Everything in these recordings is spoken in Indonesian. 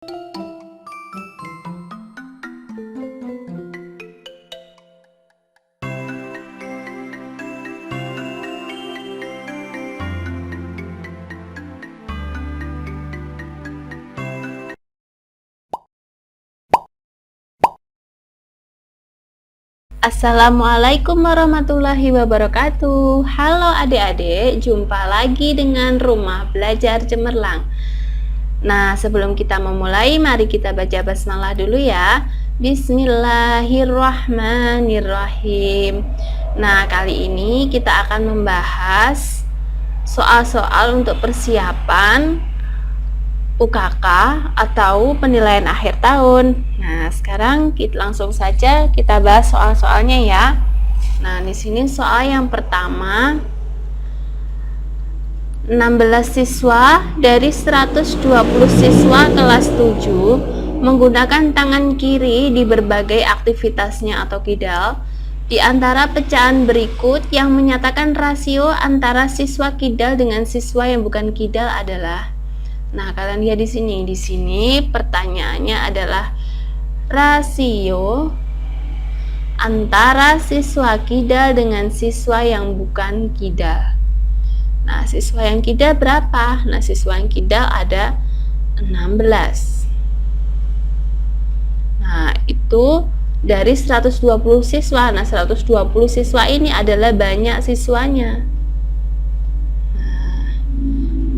Assalamualaikum warahmatullahi wabarakatuh. Halo adik-adik, jumpa lagi dengan Rumah Belajar Cemerlang. Nah, sebelum kita memulai, mari kita baca basmalah dulu ya. Bismillahirrahmanirrahim. Nah, kali ini kita akan membahas soal-soal untuk persiapan UKK atau penilaian akhir tahun. Nah, sekarang kita langsung saja kita bahas soal-soalnya ya. Nah, di sini soal yang pertama, 16 siswa dari 120 siswa kelas 7 menggunakan tangan kiri di berbagai aktivitasnya atau kidal. Di antara pecahan berikut yang menyatakan rasio antara siswa kidal dengan siswa yang bukan kidal adalah. Nah, kalian lihat di sini. Di sini pertanyaannya adalah rasio antara siswa kidal dengan siswa yang bukan kidal. Nah, siswa yang kidal berapa? Nah, siswa yang kidal ada 16. Nah, itu dari 120 siswa. Nah, 120 siswa ini adalah banyak siswanya. Nah,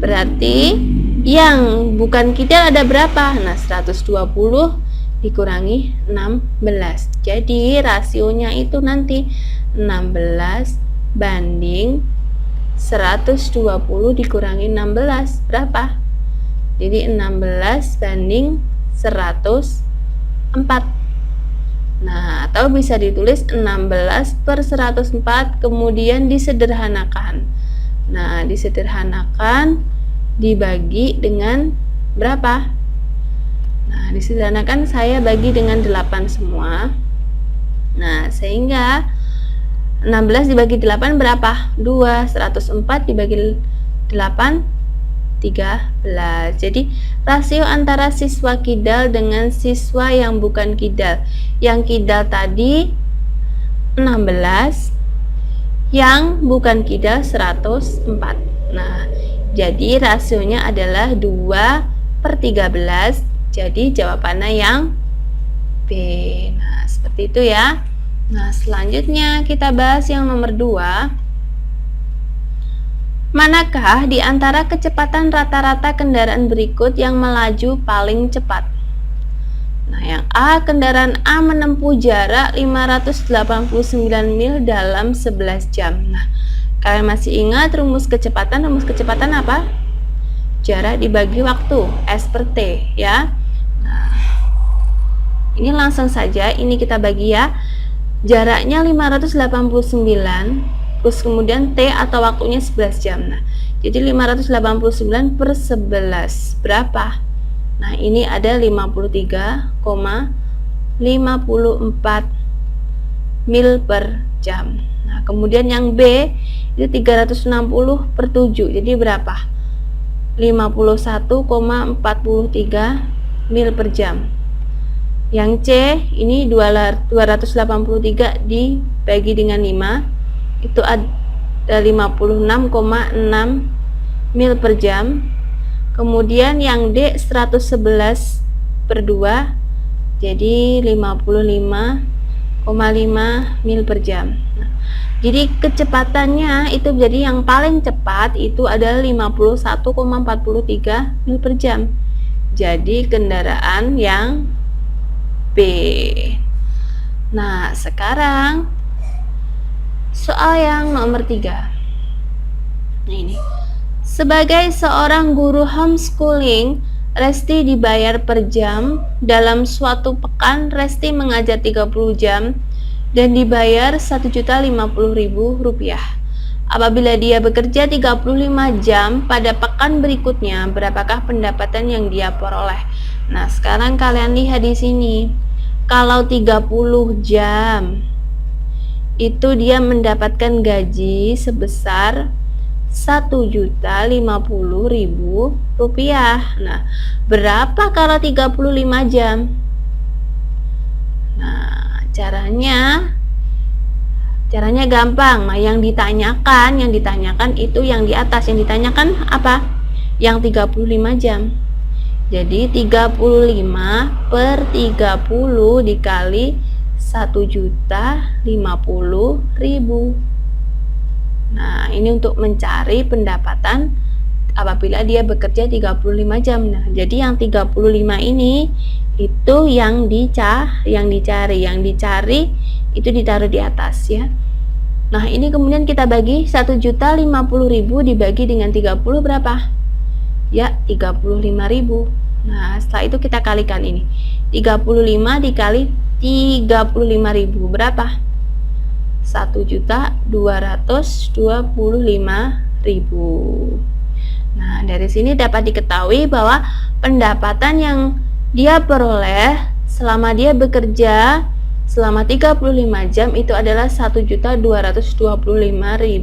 berarti yang bukan kidal ada berapa? Nah, 120 dikurangi 16. Jadi rasionya itu nanti 16 banding 120 dikurangi 16 berapa? Jadi 16 banding 104. Nah, atau bisa ditulis 16 per 104 kemudian disederhanakan. Nah, disederhanakan dibagi dengan berapa? Nah, disederhanakan saya bagi dengan 8 semua. Nah, sehingga 16 dibagi 8 berapa? 2. 104 dibagi 8 13. Jadi rasio antara siswa kidal dengan siswa yang bukan kidal. Yang kidal tadi 16, yang bukan kidal 104. Nah, jadi rasionya adalah 2/13. Jadi jawabannya yang B. Nah, seperti itu ya. Nah, selanjutnya kita bahas yang nomor 2. Manakah di antara kecepatan rata-rata kendaraan berikut yang melaju paling cepat? Nah, yang A, kendaraan A menempuh jarak 589 mil dalam 11 jam. Nah, kalian masih ingat rumus kecepatan? Rumus kecepatan apa? Jarak dibagi waktu, S per T ya. Nah, ini langsung saja ini kita bagi ya. Jaraknya 589 terus kemudian T atau waktunya 11 jam. Nah, jadi 589 per 11 berapa? Nah, ini ada 53,54 mil per jam. Nah, kemudian yang B itu 360 per 7. Jadi berapa? 51,43 mil per jam. Yang C ini 283 dibagi dengan 5 itu ada 56,6 mil per jam. Kemudian yang D 111 per 2 jadi 55,5 mil per jam. Nah, jadi kecepatannya itu jadi yang paling cepat itu adalah 51,43 mil per jam. Jadi kendaraan yang B. Nah, sekarang soal yang nomor 3. Nah, ini. Sebagai seorang guru homeschooling, Resti dibayar per jam. Dalam suatu pekan, Resti mengajar 30 jam dan dibayar Rp1.050.000. Apabila dia bekerja 35 jam pada pekan berikutnya, berapakah pendapatan yang dia peroleh? Nah, sekarang kalian lihat di sini. Kalau 30 jam itu dia mendapatkan gaji sebesar 1.050.000 rupiah. Nah, berapa kalau 35 jam? Nah, caranya gampang. Nah, yang ditanyakan itu yang di atas. Yang ditanyakan apa? Yang 35 jam. Jadi 35 per 30 dikali 1.050.000. Nah, ini untuk mencari pendapatan apabila dia bekerja 35 jam. Nah, jadi yang 35 ini itu yang dicari itu ditaruh di atas ya. Nah, ini kemudian kita bagi 1.050.000 dibagi dengan 30 berapa? Ya, 35.000. Nah, setelah itu kita kalikan ini. 35 dikali 35.000 berapa? 1.225.000. Nah, dari sini dapat diketahui bahwa pendapatan yang dia peroleh selama dia bekerja selama 35 jam itu adalah 1.225.000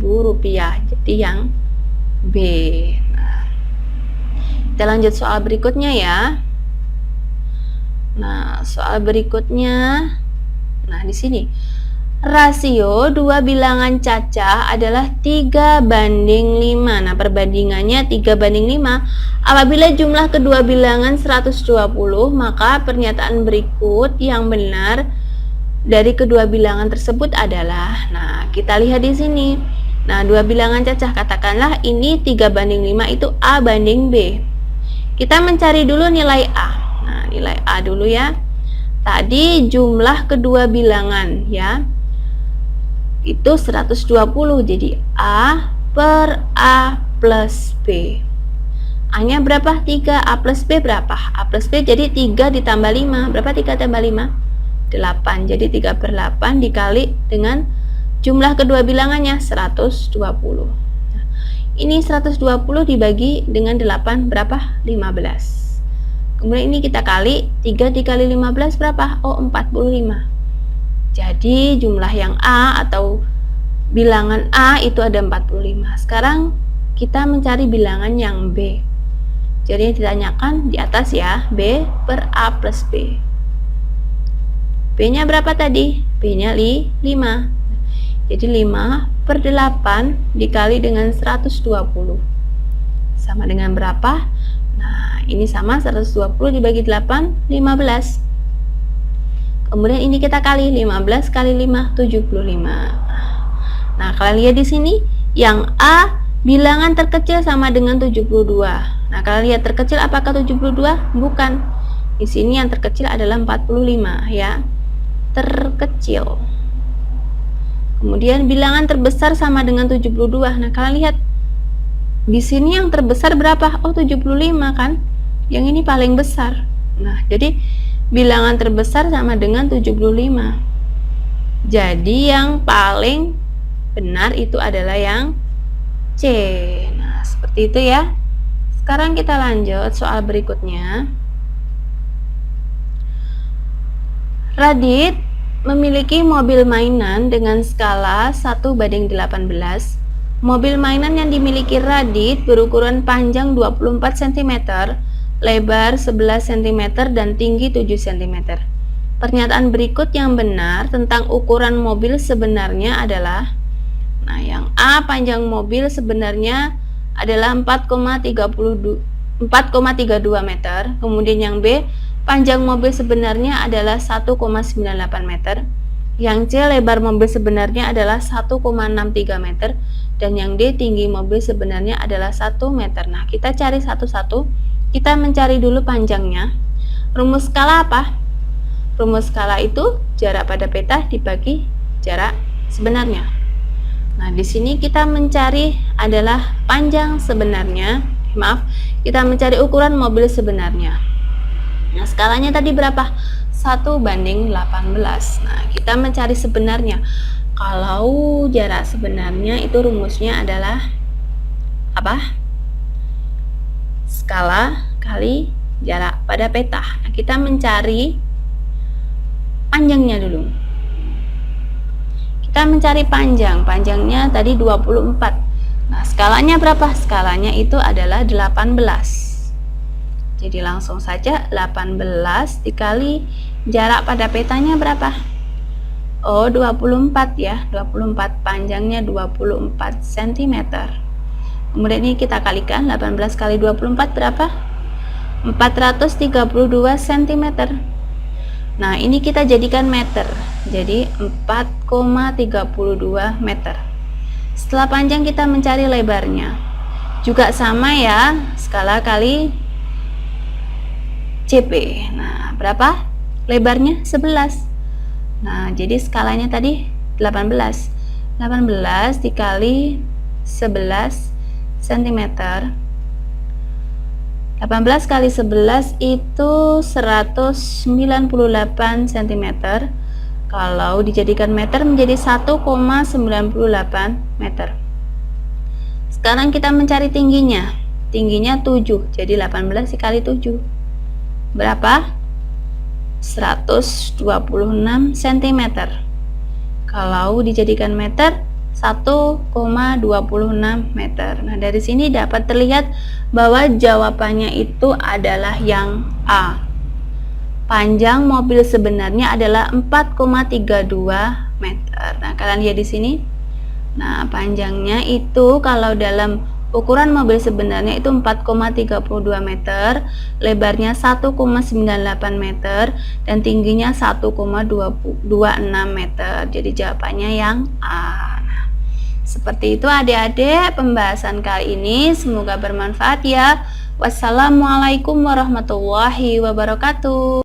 rupiah. Jadi yang B. Nah, kita lanjut soal berikutnya ya. Nah, soal berikutnya, nah di sini rasio dua bilangan cacah adalah 3:5. Nah, perbandingannya 3:5. Apabila jumlah kedua bilangan 120, maka pernyataan berikut yang benar dari kedua bilangan tersebut adalah, nah, kita lihat di sini. Nah, dua bilangan cacah, katakanlah ini 3:5 itu A banding B. Kita mencari dulu nilai A. Nah, nilai A dulu ya. Tadi jumlah kedua bilangan ya. Itu 120. Jadi A per A plus B. A-nya berapa? 3. A plus B berapa? A plus B jadi 3 ditambah 5. Berapa 3 tambah 5? 8. Jadi 3/8 dikali dengan jumlah kedua bilangannya 120. Nah, ini 120 dibagi dengan 8 berapa? 15. Kemudian ini kita kali 3 dikali 15 berapa? Oh, 45. Jadi jumlah yang A atau bilangan A itu ada 45. Sekarang kita mencari bilangan yang B. Jadi yang ditanyakan di atas ya, B per A plus B. B-nya berapa tadi? B-nya 5. Jadi 5 per 8 dikali dengan 120. Sama dengan berapa? Nah, ini sama 120 dibagi 8, 15. Kemudian ini kita kali 15 kali 5, 75. Nah, kalian lihat di sini yang A bilangan terkecil sama dengan 72. Nah, kalian lihat terkecil apakah 72? Bukan. Di sini yang terkecil adalah 45 ya. Terkecil. Kemudian bilangan terbesar sama dengan 72. Nah, kalian lihat di sini yang terbesar berapa? Oh, 75 kan? Yang ini paling besar. Nah, jadi bilangan terbesar sama dengan 75. Jadi yang paling benar itu adalah yang C. Nah, seperti itu ya. Sekarang kita lanjut soal berikutnya. Radit memiliki mobil mainan dengan skala 1:18. Mobil mainan yang dimiliki Radit berukuran panjang 24 cm, lebar 11 cm, dan tinggi 7 cm. Pernyataan berikut yang benar tentang ukuran mobil sebenarnya adalah, nah, yang A, panjang mobil sebenarnya adalah 4,32 meter. Kemudian yang B, panjang mobil sebenarnya adalah 1,98 meter. Yang C, lebar mobil sebenarnya adalah 1,63 meter. Dan yang D, tinggi mobil sebenarnya adalah 1 meter. Nah, kita cari satu-satu. Kita mencari dulu panjangnya. Rumus skala apa? Rumus skala itu jarak pada peta dibagi jarak sebenarnya. Nah, di sini kita mencari adalah panjang sebenarnya. Maaf, kita mencari ukuran mobil sebenarnya. Nah, skalanya tadi berapa? 1:18. Nah, kita mencari sebenarnya. Kalau jarak sebenarnya itu rumusnya adalah apa? Skala kali jarak pada peta. Nah, kita mencari panjangnya dulu. Kita mencari panjangnya tadi 24. Nah, skalanya berapa? Skalanya itu adalah 18. Jadi langsung saja 18 dikali jarak pada petanya berapa? Oh, 24 ya. 24, panjangnya 24 cm. Kemudian ini kita kalikan, 18 kali 24 berapa? 432 cm. Nah, ini kita jadikan meter. Jadi 4,32 meter. Setelah panjang kita mencari lebarnya. Juga sama ya, skala kali CP. Nah, berapa? Lebarnya 11. Nah, jadi skalanya tadi 18. 18 dikali 11 cm. 18 kali 11 itu 198 cm. Kalau dijadikan meter menjadi 1,98 meter. Sekarang kita mencari tingginya. Tingginya 7. Jadi 18 dikali 7. Berapa? 126 cm. Kalau dijadikan meter 1,26 meter. Nah, dari sini dapat terlihat bahwa jawabannya itu adalah yang A. Panjang mobil sebenarnya adalah 4,32 meter. Nah, kalian lihat di sini. Nah, panjangnya itu kalau dalam ukuran mobil sebenarnya itu 4,32 meter, lebarnya 1,98 meter, dan tingginya 1,26 meter. Jadi jawabannya yang A. Nah, seperti itu adik-adik pembahasan kali ini. Semoga bermanfaat ya. Wassalamualaikum warahmatullahi wabarakatuh.